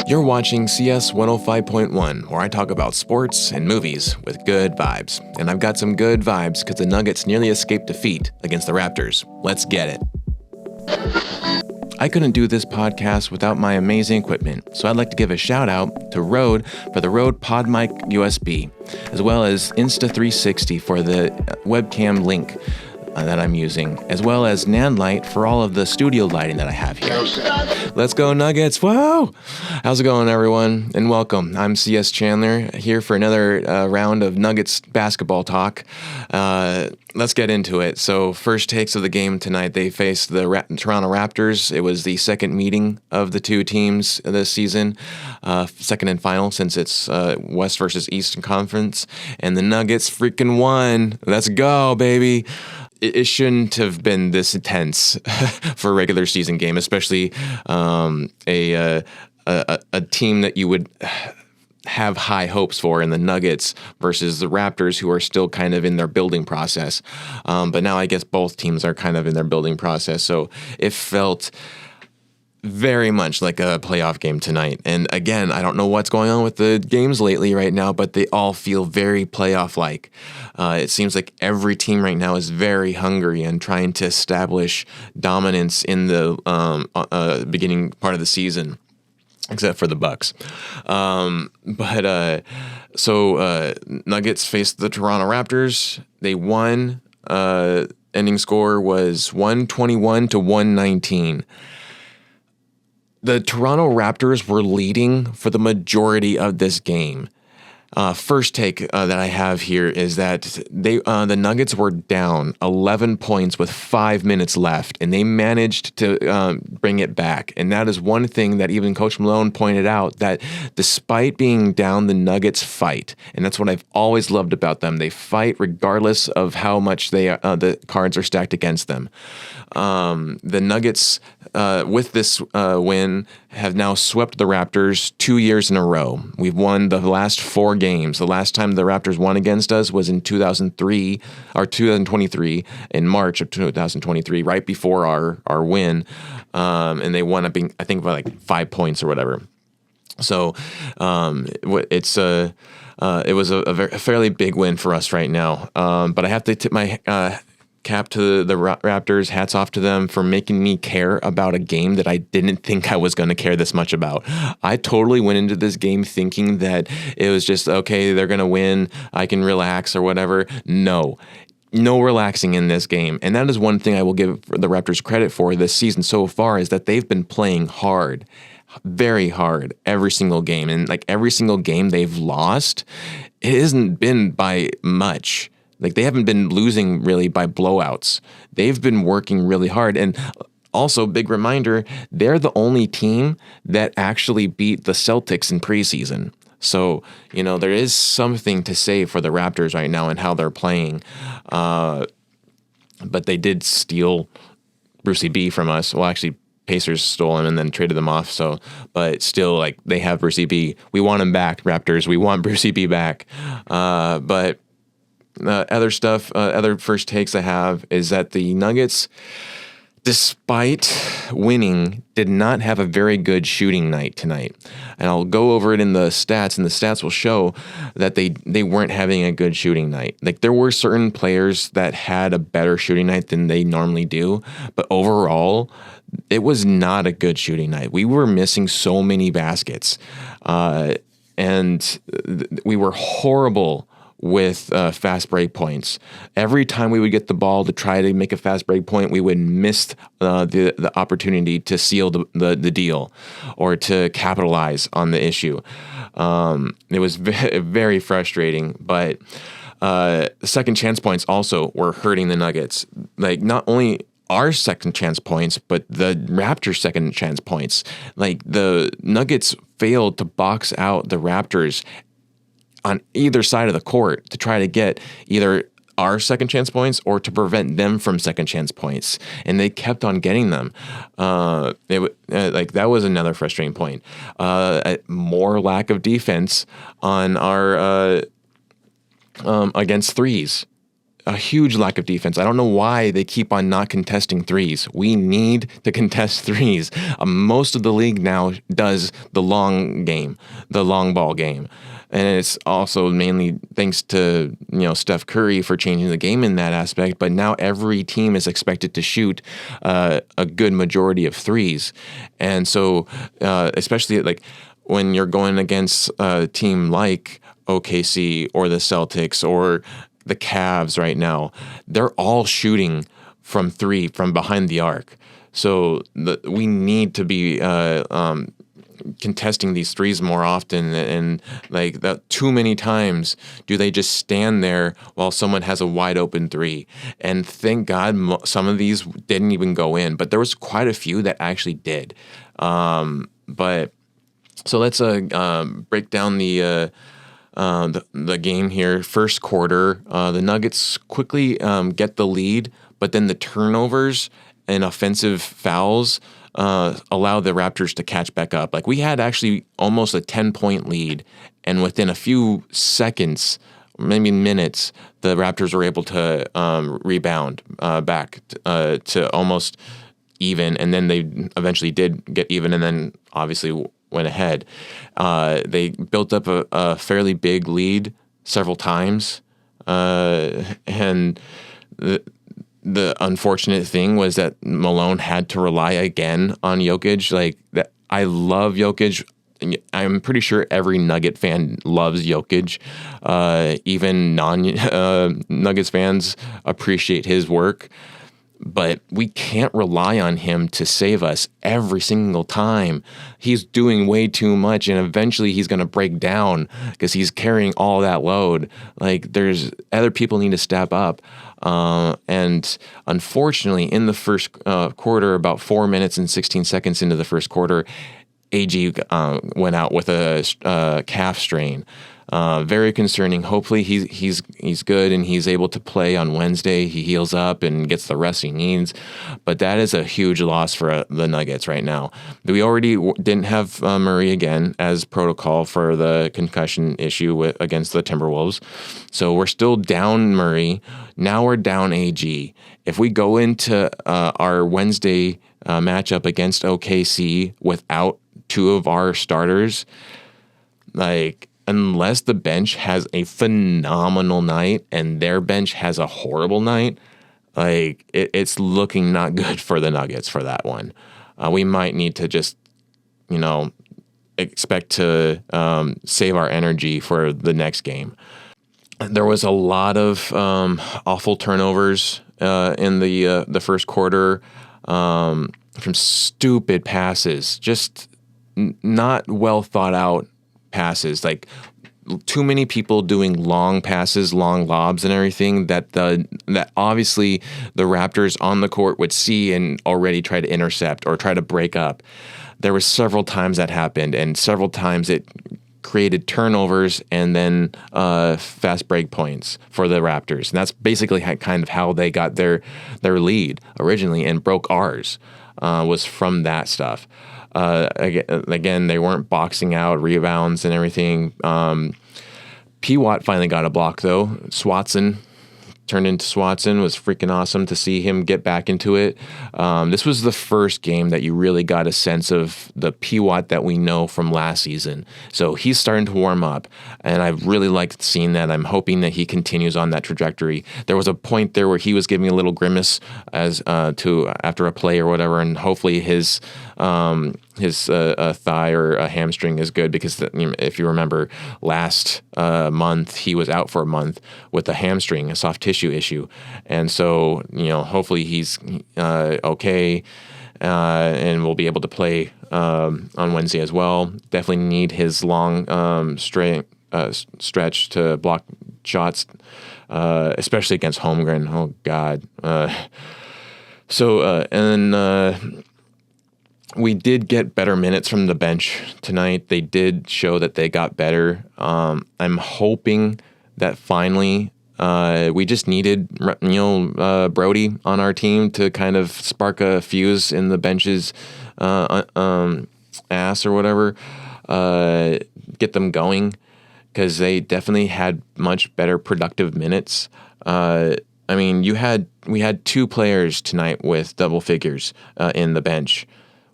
You're watching CS 105.1, where I talk about sports and movies with good vibes. And I've got some good vibes because the Nuggets nearly escaped defeat against the Raptors. Let's get it. I couldn't do this podcast without my amazing equipment, so I'd like to give a shout out to Røde for the Røde Pod Mic USB, as well as Insta360 for the webcam link that I'm using, as well as Nanlite for all of the studio lighting that I have here. Let's go Nuggets! Whoa! How's it going, everyone? And welcome. I'm CS Chandler here for another round of Nuggets basketball talk. Let's get into it. So, first takes of the game tonight, they faced the Toronto Raptors. It was the second meeting of the two teams this season, second and final since it's West versus Eastern Conference, and the Nuggets freaking won. Let's go, baby! It shouldn't have been this intense for a regular season game, especially a team that you would have high hopes for in the Nuggets versus the Raptors, who are still kind of in their building process. But now I guess both teams are kind of in their building process. So it felt very much like a playoff game tonight. And again, I don't know what's going on with the games lately right now, but they all feel very playoff-like. It seems like every team right now is very hungry and trying to establish dominance in the beginning part of the season, except for the Bucks. So Nuggets faced the Toronto Raptors. They won. Ending score was 121-119. The Toronto Raptors were leading for the majority of this game. First take that I have here is that the Nuggets were down 11 points with 5 minutes left, and they managed to bring it back. And that is one thing that even Coach Malone pointed out, that despite being down, the Nuggets fight. And that's what I've always loved about them. They fight regardless of how much the cards are stacked against them. The Nuggets, with this win, have now swept the Raptors 2 years in a row. We've won the last 4 games. The last time the Raptors won against us was in 2023, in March of 2023, right before our win. And they won, I think, by like 5 points or whatever. So it was a fairly big win for us right now. But I have to tip my cap to the Raptors. Hats off to them for making me care about a game that I didn't think I was going to care this much about. I totally went into this game thinking that it was just, okay, they're going to win, I can relax or whatever. No relaxing in this game. And that is one thing I will give the Raptors credit for this season so far, is that they've been playing hard, very hard, every single game. And like every single game they've lost, it hasn't been by much. Like, they haven't been losing really by blowouts. They've been working really hard. And also, big reminder, they're the only team that actually beat the Celtics in preseason. So, there is something to say for the Raptors right now and how they're playing. But they did steal Brucey B from us. Well, actually, Pacers stole him and then traded them off. So, but still, like, they have Brucey B. We want him back, Raptors. We want Brucey B back. But other stuff, other first takes I have is that the Nuggets, despite winning, did not have a very good shooting night tonight. And I'll go over it in the stats, and the stats will show that they weren't having a good shooting night. Like, there were certain players that had a better shooting night than they normally do, but overall, it was not a good shooting night. We were missing so many baskets, and we were horrible with fast break points. Every time we would get the ball to try to make a fast break point, we would miss the opportunity to seal the deal or to capitalize on the issue. It was very frustrating, but second chance points also were hurting the Nuggets. Like, not only our second chance points, but the Raptors' second chance points. Like, the Nuggets failed to box out the Raptors on either side of the court to try to get either our second chance points or to prevent them from second chance points, and they kept on getting them. That was another frustrating point. More lack of defense on our against threes. a huge lack of defense. I don't know why they keep on not contesting threes. We need to contest threes. Most of the league now does the long game, the long ball game. And it's also mainly thanks to, Steph Curry for changing the game in that aspect. But now every team is expected to shoot a good majority of threes. And so, especially like when you're going against a team like OKC or the Celtics or the Cavs right now, they're all shooting from three from behind the arc. So we need to be contesting these threes more often, and like that too many times do they just stand there while someone has a wide open three. And thank God some of these didn't even go in, but there was quite a few that actually did. But so let's break down the game here. First quarter, the Nuggets quickly get the lead, but then the turnovers and offensive fouls allow the Raptors to catch back up. Like we had actually almost a 10-point lead, and within a few seconds, maybe minutes, the Raptors were able to rebound back to almost even, and then they eventually did get even, and then obviously went ahead. They built up a fairly big lead several times, and the unfortunate thing was that Malone had to rely again on Jokić. Like that, I love Jokić. I'm pretty sure every Nugget fan loves Jokić. Even non-Nuggets fans appreciate his work. But we can't rely on him to save us every single time. He's doing way too much, and eventually he's going to break down because he's carrying all that load. Like, there's other people need to step up. And unfortunately, in the first quarter, about 4 minutes and 16 seconds into the first quarter, AG went out with a calf strain. Very concerning. Hopefully he's good and he's able to play on Wednesday. He heals up and gets the rest he needs. But that is a huge loss for the Nuggets right now. We already didn't have Murray again as protocol for the concussion issue against the Timberwolves. So we're still down Murray. Now we're down AG. If we go into our Wednesday matchup against OKC without two of our starters, like, unless the bench has a phenomenal night and their bench has a horrible night, like it's looking not good for the Nuggets for that one. We might need to just, expect to save our energy for the next game. There was a lot of awful turnovers in the first quarter from stupid passes, just not well thought out passes, like too many people doing long passes, long lobs and everything that obviously the Raptors on the court would see and already try to intercept or try to break up. There was several times that happened, and several times it created turnovers and then fast break points for the Raptors. And that's basically kind of how they got their lead originally and broke ours, was from that stuff. Again, they weren't boxing out rebounds and everything. P-Watt finally got a block, though. Swatson turned into Swatson. Was freaking awesome to see him get back into it. This was the first game that you really got a sense of the P-Watt that we know from last season. So he's starting to warm up, and I really liked seeing that. I'm hoping that he continues on that trajectory. There was a point there where he was giving a little grimace after a play or whatever, and hopefully his thigh or a hamstring is good, because if you remember last month, he was out for a month with a hamstring, a soft tissue issue. And so, hopefully he's okay and will be able to play on Wednesday as well. Definitely need his long stretch to block shots, especially against Holmgren. Oh, God. We did get better minutes from the bench tonight. They did show that they got better. I'm hoping that finally we just needed Brody on our team to kind of spark a fuse in the bench's ass or whatever, get them going, because they definitely had much better productive minutes. I mean, we had 2 players tonight with double figures in the bench.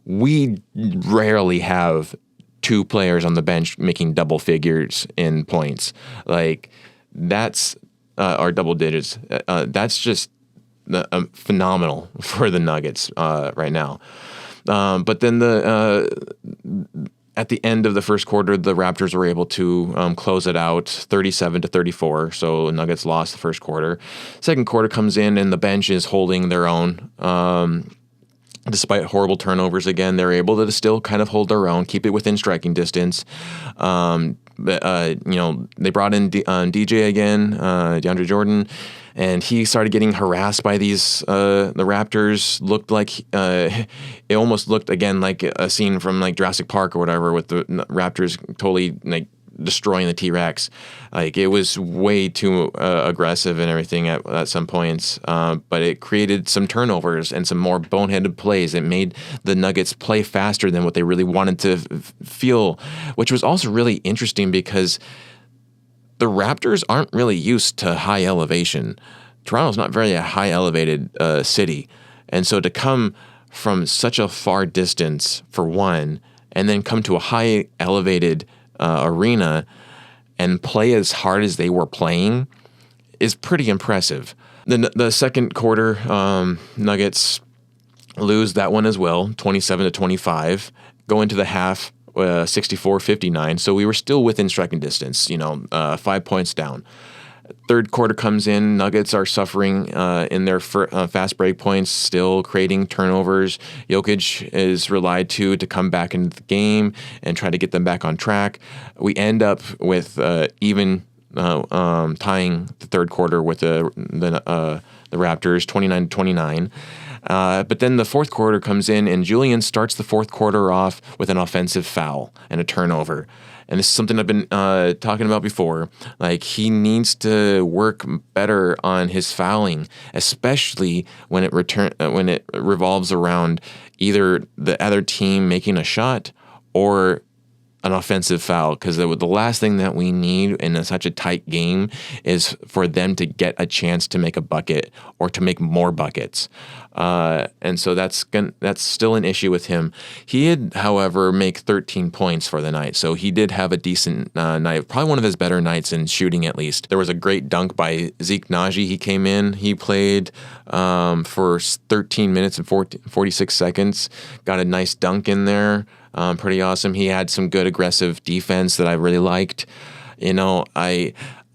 We rarely have 2 players on the bench making double figures in points. Like that's or double digits. That's just phenomenal for the Nuggets right now. But then at the end of the first quarter, the Raptors were able to close it out 37-34. So Nuggets lost the first quarter. Second quarter comes in and the bench is holding their own. Despite horrible turnovers again, they're able to still kind of hold their own, keep it within striking distance. They brought in DJ again, DeAndre Jordan, and he started getting harassed by these. The Raptors looked like it almost looked again like a scene from like Jurassic Park or whatever, with the Raptors totally like destroying the T-Rex. Like it was way too aggressive and everything at some points, but it created some turnovers and some more boneheaded plays. It made the Nuggets play faster than what they really wanted to feel, which was also really interesting because the Raptors aren't really used to high elevation. Toronto's not very a high elevated city, and so to come from such a far distance for one, and then come to a high elevated arena and play as hard as they were playing is pretty impressive. The second quarter, Nuggets lose that one as well, 27-25. Go into the half, 64-59. So we were still within striking distance, 5 points down. Third quarter comes in, Nuggets are suffering in their fast break points, still creating turnovers. Jokić is relied to come back into the game and try to get them back on track. We end up with even tying the third quarter with the Raptors, 29-29. But then the fourth quarter comes in, and Julian starts the fourth quarter off with an offensive foul and a turnover. And this is something I've been talking about before. Like, he needs to work better on his fouling, especially when it revolves around either the other team making a shot or an offensive foul, because the last thing that we need in such a tight game is for them to get a chance to make a bucket or to make more buckets. And so that's still an issue with him. He did, however, make 13 points for the night, so he did have a decent night, probably one of his better nights in shooting at least. There was a great dunk by Zeke Naji. He came in, he played for 13 minutes and 46 seconds, got a nice dunk in there. Pretty awesome. He had some good aggressive defense that I really liked.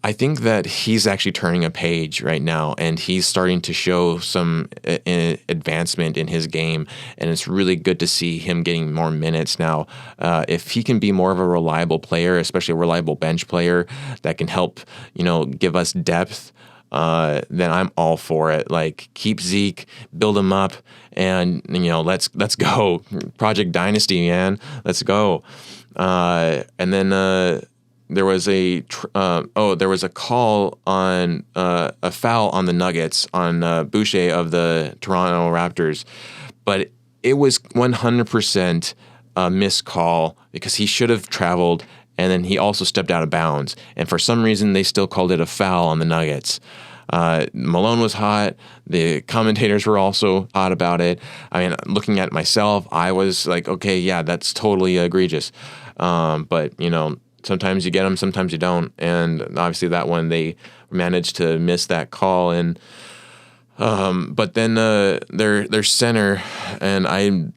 I think that he's actually turning a page right now, and he's starting to show some advancement in his game, and it's really good to see him getting more minutes now. If he can be more of a reliable player, especially a reliable bench player that can help, give us depth, then I'm all for it. Like, keep Zeke, build him up, and let's go. Project Dynasty, man, let's go. And then there was a call on a foul on the Nuggets on Boucher of the Toronto Raptors, but it was 100% a missed call because he should have traveled. And then he also stepped out of bounds. And for some reason, they still called it a foul on the Nuggets. Malone was hot. The commentators were also hot about it. I mean, looking at myself, I was like, okay, yeah, that's totally egregious. But, sometimes you get them, sometimes you don't. And obviously that one, they managed to miss that call. And but then their center, and I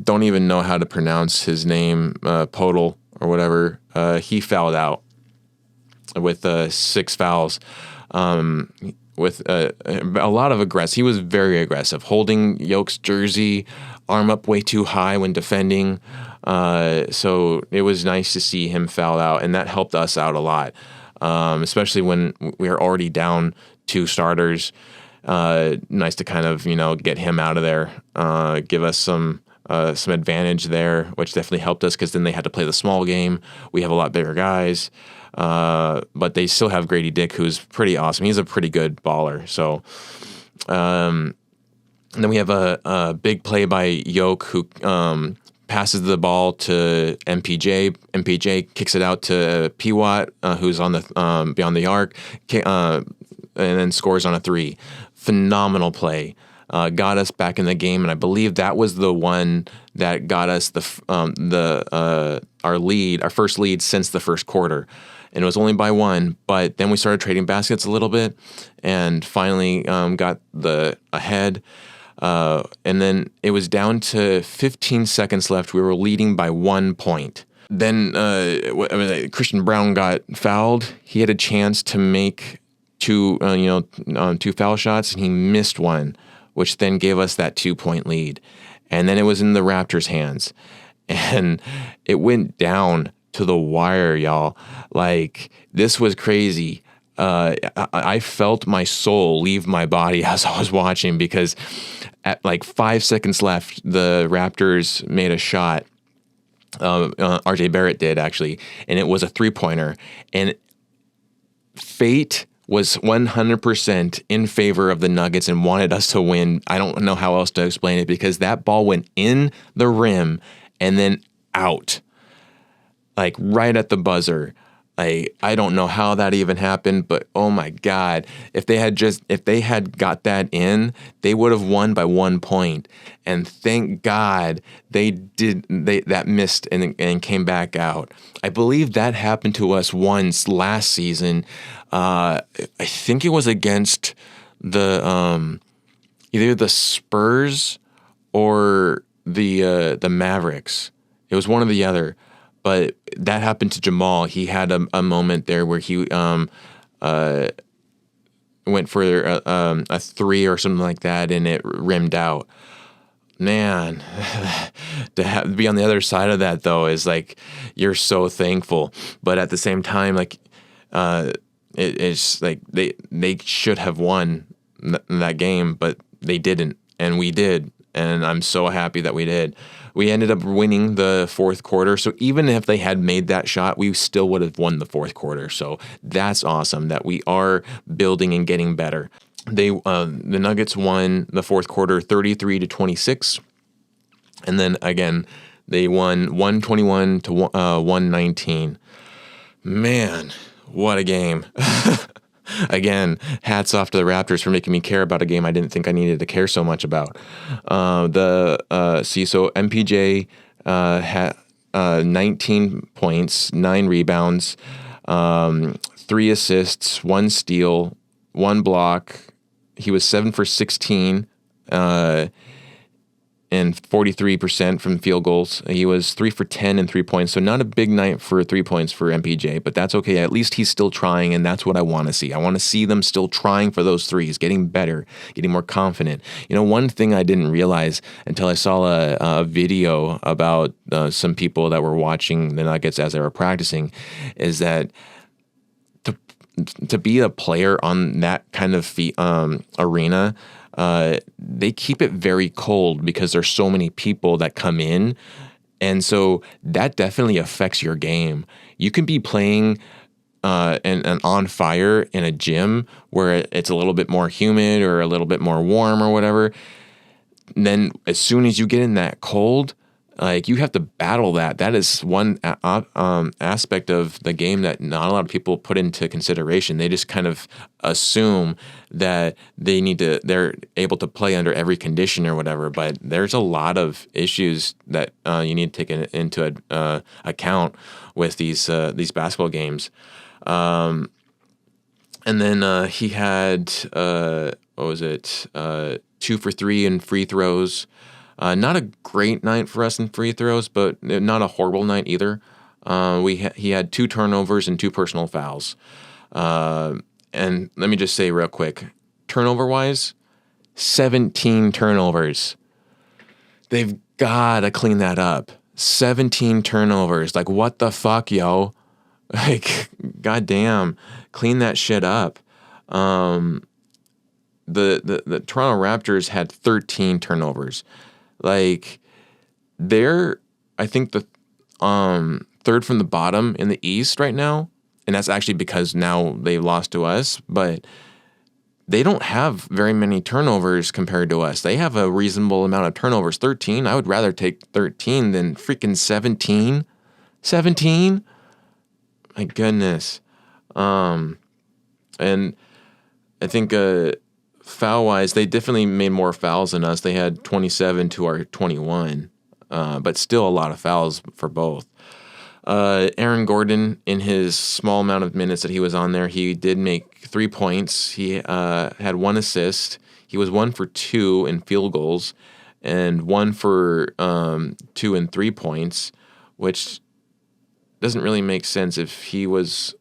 don't even know how to pronounce his name, Podol or whatever. He fouled out with 6 fouls, with a lot of aggressive. He was very aggressive, holding Jokić's jersey, arm up way too high when defending. So it was nice to see him foul out, and that helped us out a lot, especially when we were already down 2 starters. Nice to kind of, get him out of there, give us some advantage there, which definitely helped us because then they had to play the small game. We have a lot bigger guys, but they still have Grady Dick, who's pretty awesome. He's a pretty good baller. So, and then we have a big play by Jokić, who passes the ball to MPJ. MPJ kicks it out to P. Watt, who's on the beyond the arc. and then scores on a three. Phenomenal play. Got us back in the game, and I believe that was the one that got us our first lead since the first quarter. And it was only by one, but then we started trading baskets a little bit, and finally got the ahead. And then it was down to 15 seconds left. We were leading by 1 point. Then Christian Brown got fouled. He had a chance to make two foul shots, and he missed one, which then gave us that 2-point lead. And then it was in the Raptors' hands. And it went down to the wire, y'all. Like, this was crazy. I felt my soul leave my body as I was watching, because at like 5 seconds left, the Raptors made a shot. RJ Barrett did, actually, and it was a 3-pointer. And fate was 100% in favor of the Nuggets and wanted us to win. I don't know how else to explain it, because that ball went in the rim and then out, like right at the buzzer. I don't know how that even happened, but oh my God, if they had got that in, they would have won by 1 point. And thank God that missed and came back out. I believe that happened to us once last season. I think it was against the either the Spurs or the Mavericks. It was one or the other. But that happened to Jamal. He had a moment there where he went for a three or something like that, and it rimmed out. Man, to be on the other side of that, though, is like, you're so thankful. But at the same time, like, it's like they should have won that game, but they didn't, and we did. And I'm so happy that we did. We ended up winning the fourth quarter. So even if they had made that shot, we still would have won the fourth quarter. So that's awesome that we are building and getting better. The Nuggets won the fourth quarter 33-26. And then again, they won 121 to 119. Man, what a game. Again, hats off to the Raptors for making me care about a game I didn't think I needed to care so much about. So MPJ had 19 points, 9 rebounds, 3 assists, 1 steal, 1 block. He was 7 for 16 and 43% from field goals. He was 3 for 10 and 3 points. So not a big night for 3 points for MPJ, but that's okay. At least he's still trying, and that's what I want to see. I want to see them still trying for those threes, getting better, getting more confident. You know, one thing I didn't realize until I saw a video about some people that were watching the Nuggets as they were practicing is that to be a player on that kind of arena, they keep it very cold because there's so many people that come in. And so that definitely affects your game. You can be playing and on fire in a gym where it's a little bit more humid or a little bit more warm or whatever. And then as soon as you get in that cold, like, you have to battle that. That is one aspect of the game that not a lot of people put into consideration. They just kind of assume that they're able to play under every condition or whatever. But there's a lot of issues that you need to take into account with these basketball games. And then he had 2 for 3 in free throws. Not a great night for us in free throws, but not a horrible night either. He had 2 turnovers and 2 personal fouls. And let me just say real quick, turnover-wise, 17 turnovers. They've got to clean that up. 17 turnovers. Like, what the fuck, yo? Like, goddamn, clean that shit up. The Toronto Raptors had 13 turnovers. Like, they're, I think, the third from the bottom in the East right now. And that's actually because now they lost to us. But they don't have very many turnovers compared to us. They have a reasonable amount of turnovers. 13. I would rather take 13 than freaking 17. 17? My goodness. And I think foul-wise, they definitely made more fouls than us. They had 27 to our 21, but still a lot of fouls for both. Aaron Gordon, in his small amount of minutes that he was on there, he did make 3 points. He had 1 assist. He was 1 for 2 in field goals and 1 for 2 and 3 points, which doesn't really make sense. If he made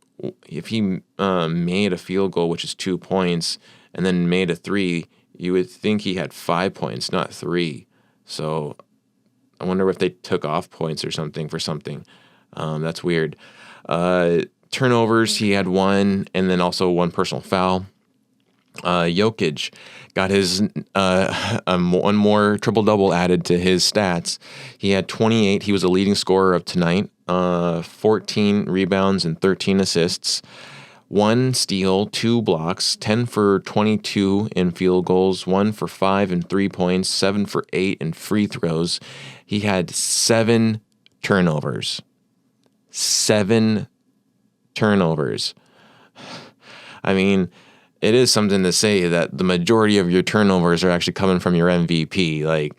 a field goal, which is 2 points, and then made a 3, you would think he had 5 points, not 3. So I wonder if they took off points or something for something. That's weird. Turnovers, he had 1, and then also 1 personal foul. Jokić got his 1 more triple-double added to his stats. He had 28. He was the leading scorer of tonight. 14 rebounds and 13 assists. 1 steal, 2 blocks, 10 for 22 in field goals, 1 for 5 in 3 points, 7 for 8 in free throws. He had 7 turnovers. 7 turnovers. I mean, it is something to say that the majority of your turnovers are actually coming from your MVP. Like,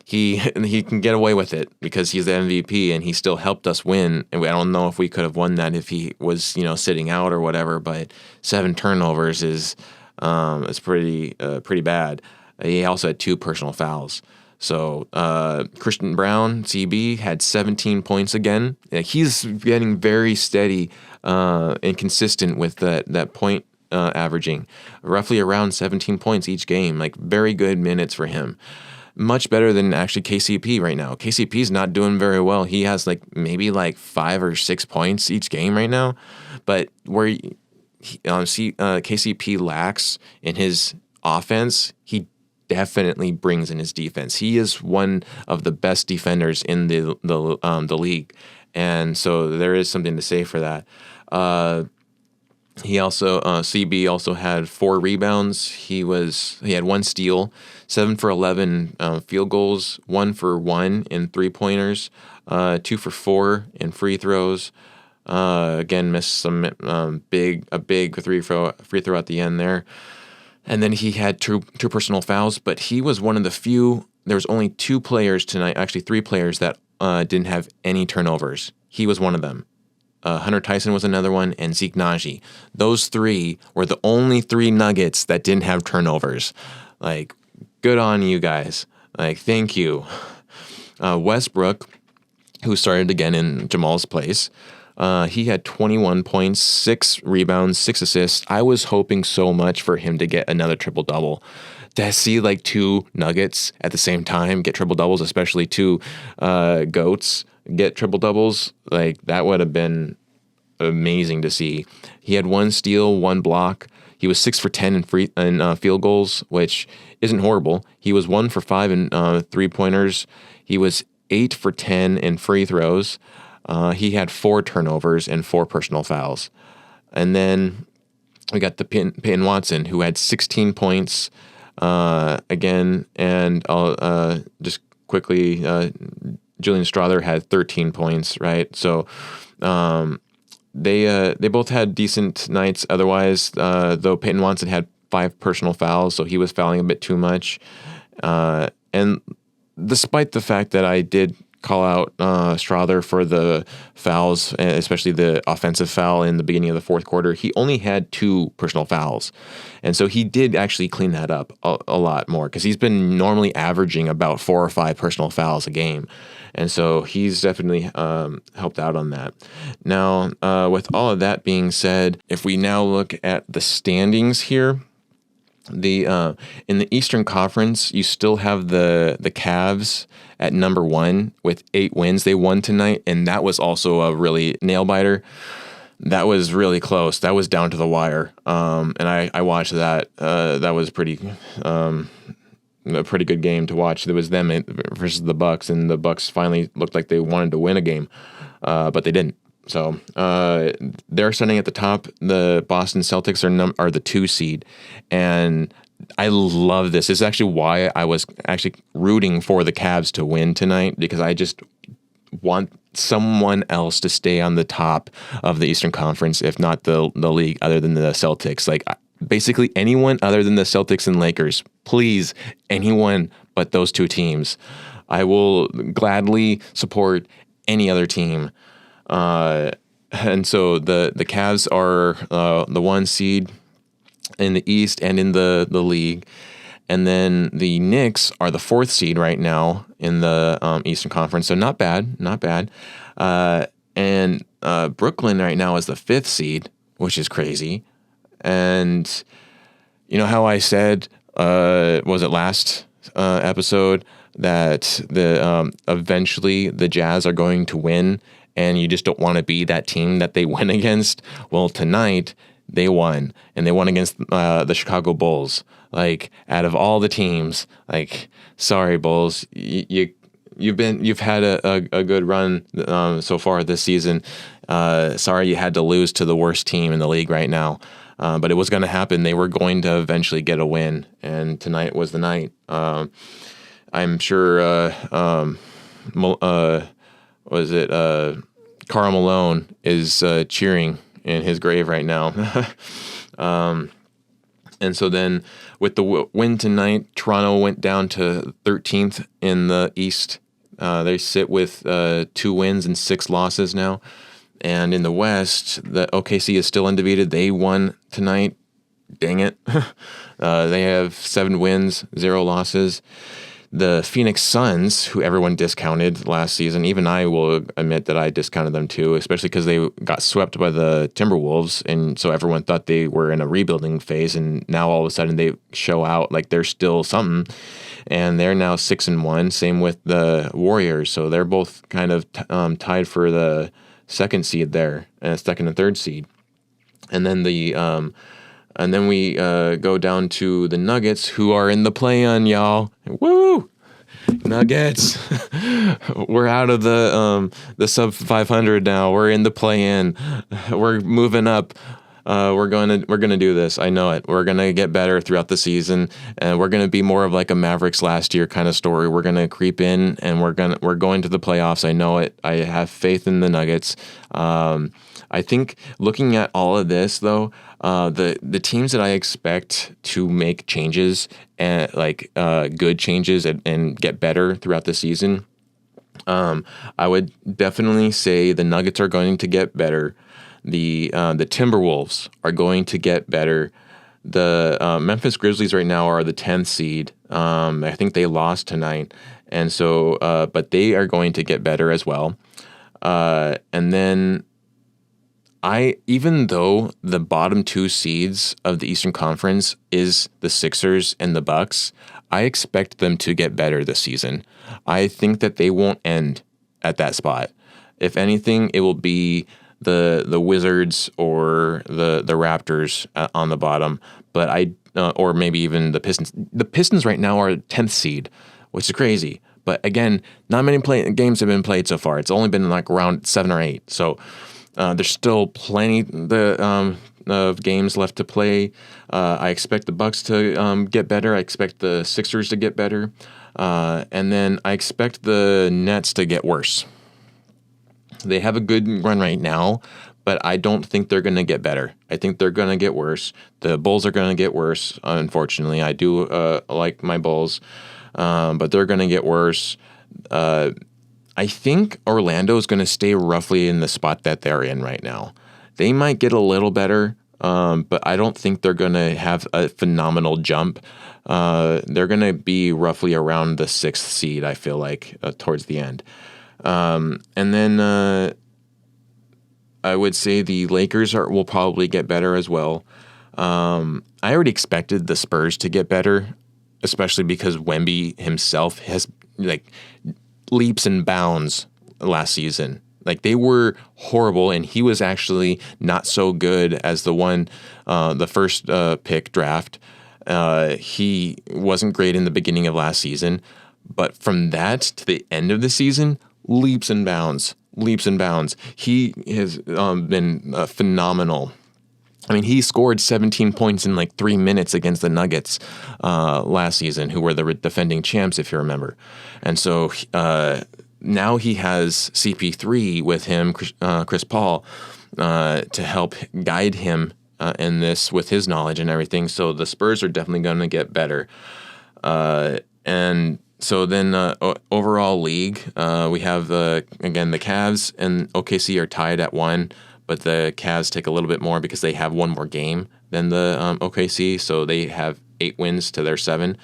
he can get away with it because he's the MVP and he still helped us win. And I don't know if we could have won that if he was, sitting out or whatever. But 7 turnovers is pretty bad. He also had 2 personal fouls. So Christian Braun, CB, had 17 points again. He's getting very steady and consistent with that point averaging, roughly around 17 points each game. Like, very good minutes for him. Much better than actually KCP right now. KCP's not doing very well. He has maybe 5 or 6 points each game right now. But where KCP lacks in his offense, he definitely brings in his defense. He is one of the best defenders in the league, and so there is something to say for that. He also CB also had 4 rebounds. He had 1 steal, 7 for 11 field goals, 1 for 1 in 3-pointers, 2 for 4 in free throws. Again, missed some big free throw at the end there. And then he had two personal fouls, but he was one of the few. There was only 2 players tonight, actually 3 players that didn't have any turnovers. He was one of them. Hunter Tyson was another one, and Zeke Naji. Those 3 were the only 3 Nuggets that didn't have turnovers. Good on you guys. Thank you. Westbrook, who started again in Jamal's place, he had 21 points, 6 rebounds, 6 assists. I was hoping so much for him to get another triple-double. To see 2 Nuggets at the same time get triple-doubles, especially 2 GOATs get triple-doubles, that would have been amazing to see. He had 1 steal, 1 block. He was 6 for 10 in field goals, which isn't horrible. He was 1 for 5 in 3-pointers. He was 8 for 10 in free throws. He had 4 turnovers and 4 personal fouls. And then we got the Peyton Watson, who had 16 points again. And I'll just quickly, Julian Strother had 13 points, right? So they both had decent nights otherwise, though Peyton Watson had 5 personal fouls, so he was fouling a bit too much. And despite the fact that I did call out Strother for the fouls, especially the offensive foul in the beginning of the fourth quarter, he only had 2 personal fouls. And so he did actually clean that up a lot more, because he's been normally averaging about 4 or 5 personal fouls a game. And so he's definitely helped out on that. Now, with all of that being said, if we now look at the standings here, in the Eastern Conference, you still have the Cavs at number 1 with 8 wins. They won tonight, and that was also a really nail biter. That was really close. That was down to the wire. And I watched that. That was a pretty good game to watch. There was them versus the Bucks, and the Bucks finally looked like they wanted to win a game, but they didn't. So they're starting at the top. The Boston Celtics are the 2 seed, and I love this. This is actually why I was actually rooting for the Cavs to win tonight, because I just want someone else to stay on the top of the Eastern Conference, if not the league, other than the Celtics. basically anyone other than the Celtics and Lakers. Please, anyone but those two teams. I will gladly support any other team. And so the Cavs are the 1 seed in the East and in the league. And then the Knicks are the 4th seed right now in the Eastern Conference. So not bad. And Brooklyn right now is the 5th seed, which is crazy. And you know how I said, was it last episode, that eventually the Jazz are going to win, and you just don't want to be that team that they win against? Well, tonight they won, and they won against the Chicago Bulls. Like, out of all the teams, like, sorry, Bulls, you've had a good run so far this season. Sorry you had to lose to the worst team in the league right now. But it was going to happen. They were going to eventually get a win, and tonight was the night. I'm sure, Karl Malone is cheering in his grave right now. And so then with the win tonight, Toronto went down to 13th in the East. They sit with 2 wins and 6 losses now. And in the West, the OKC is still undefeated. They won tonight. Dang it. They have 7 wins, 0 losses. The Phoenix Suns, who everyone discounted last season, even I will admit that I discounted them too, especially because they got swept by the Timberwolves, and so everyone thought they were in a rebuilding phase, and now all of a sudden they show out like they're still something, and they're now 6-1. Same with the Warriors, so they're both kind of tied for the 2nd seed there, and 2nd and 3rd seed, and then we go down to the Nuggets, who are in the play-in, y'all. Woo! Nuggets. We're out of the sub 500 now. We're in the play-in. We're moving up. We're gonna do this. I know it. We're gonna get better throughout the season, and we're gonna be more of like a Mavericks last year kind of story. We're gonna creep in, and we're going to the playoffs. I know it. I have faith in the Nuggets. I think looking at all of this though, the teams that I expect to make changes and good changes and get better throughout the season, I would definitely say the Nuggets are going to get better. The Timberwolves are going to get better. The Memphis Grizzlies right now are the 10th seed. I think they lost tonight, and so but they are going to get better as well. And then even though the bottom 2 seeds of the Eastern Conference is the Sixers and the Bucks, I expect them to get better this season. I think that they won't end at that spot. If anything, it will be the Wizards or the Raptors on the bottom, but or maybe even the Pistons. The Pistons right now are a 10th seed, which is crazy. But again, not many games have been played so far. It's only been like around 7 or 8. So there's still plenty of games left to play. I expect the Bucks to get better. I expect the Sixers to get better. And then I expect the Nets to get worse. They have a good run right now, but I don't think they're going to get better. I think they're going to get worse. The Bulls are going to get worse, unfortunately. I do like my Bulls, but they're going to get worse. I think Orlando is going to stay roughly in the spot that they're in right now. They might get a little better, but I don't think they're going to have a phenomenal jump. They're going to be roughly around the 6th seed, I feel like, towards the end. And then I would say the Lakers will probably get better as well. I already expected the Spurs to get better, especially because Wemby himself has leaps and bounds last season. Like, they were horrible, and he was actually not so good as the first pick draft. He wasn't great in the beginning of last season, but from that to the end of the season, leaps and bounds. He has been phenomenal. I mean, he scored 17 points in 3 minutes against the Nuggets last season, who were the defending champs, if you remember. And so now he has CP3 with him, Chris Paul, to help guide him in this with his knowledge and everything. So the Spurs are definitely going to get better. And so then overall league, we have, again, the Cavs and OKC are tied at 1, but the Cavs take a little bit more because they have one more game than the OKC. So they have 8 wins to their 7,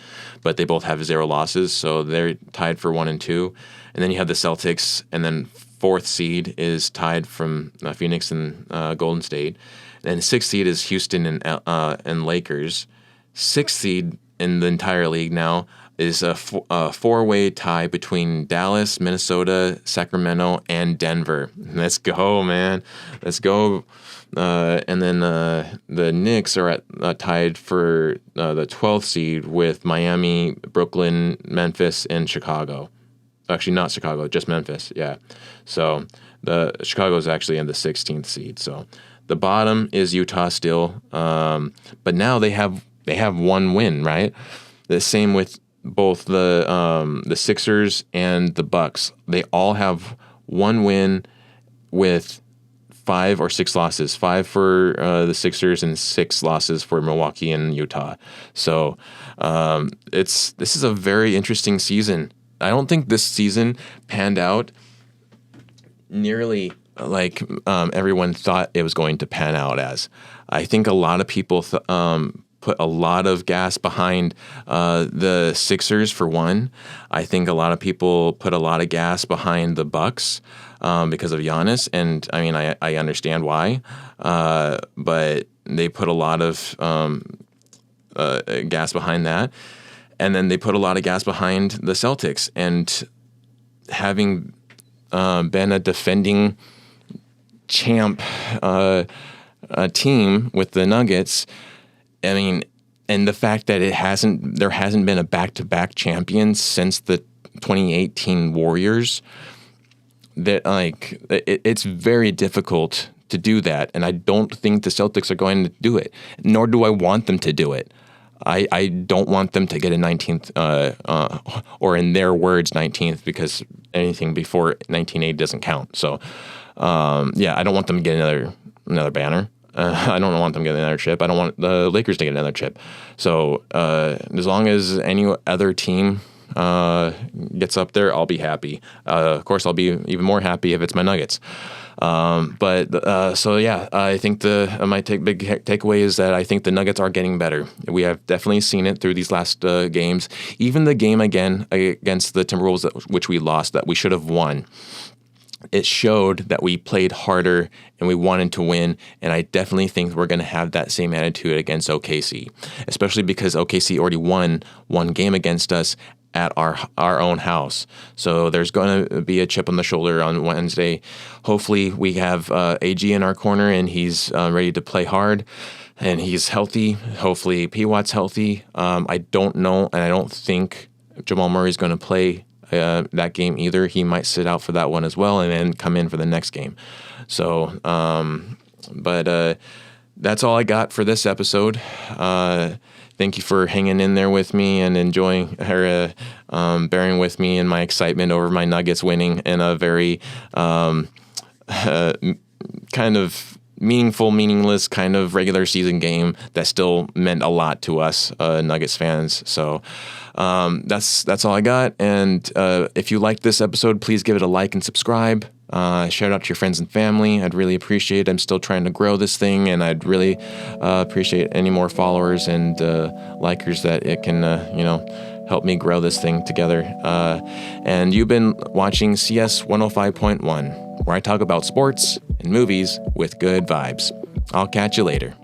but they both have 0 losses. So they're tied for 1 and 2. And then you have the Celtics, and then 4th seed is tied from Phoenix and Golden State. And 6th seed is Houston and Lakers. 6th seed in the entire league now is a 4-way tie between Dallas, Minnesota, Sacramento, and Denver. Let's go, man. Let's go. And then the Knicks are tied for the 12th seed with Miami, Brooklyn, Memphis, and Chicago. Actually, not Chicago, just Memphis. Yeah. So the Chicago is actually in the 16th seed. So the bottom is Utah still, but now they have 1 win, right? The same with both the Sixers and the Bucks. They all have 1 win with 5 or 6 losses. 5 for the Sixers and 6 losses for Milwaukee and Utah. So this is a very interesting season. I don't think this season panned out nearly like everyone thought it was going to pan out as. I think a lot of people put a lot of gas behind the Sixers for one. I think a lot of people put a lot of gas behind the Bucks because of Giannis, and I mean I understand why, but they put a lot of gas behind that, and then they put a lot of gas behind the Celtics, and having been a defending champ team with the Nuggets. I mean, and the fact that there hasn't been a back-to-back champion since the 2018 Warriors, that it's very difficult to do that, and I don't think the Celtics are going to do it, nor do I want them to do it. I don't want them to get a 19th, or in their words, 19th, because anything before 1980 doesn't count. So, I don't want them to get another banner. I don't want them to get another chip. I don't want the Lakers to get another chip. So as long as any other team gets up there, I'll be happy. Of course, I'll be even more happy if it's my Nuggets. I think my big takeaway is that I think the Nuggets are getting better. We have definitely seen it through these last games. Even the game again against the Timberwolves, which we lost, that we should have won. It showed that we played harder and we wanted to win, and I definitely think we're going to have that same attitude against OKC, especially because OKC already won 1 game against us at our own house. So there's going to be a chip on the shoulder on Wednesday. Hopefully we have AG in our corner and he's ready to play hard and he's healthy. Hopefully P-Watt's healthy. I don't know, and I don't think Jamal Murray's going to play that game either. He might sit out for that one as well and then come in for the next game. So, that's all I got for this episode. Thank you for hanging in there with me and enjoying or bearing with me in my excitement over my Nuggets winning in a very kind of meaningful, meaningless kind of regular season game that still meant a lot to us Nuggets fans. So that's all I got. And if you liked this episode, please give it a like and subscribe. Shout out to your friends and family. I'd really appreciate it. I'm still trying to grow this thing, and I'd really appreciate any more followers and likers that it can, help me grow this thing together. And you've been watching CS 105.1, where I talk about sports and movies with good vibes. I'll catch you later.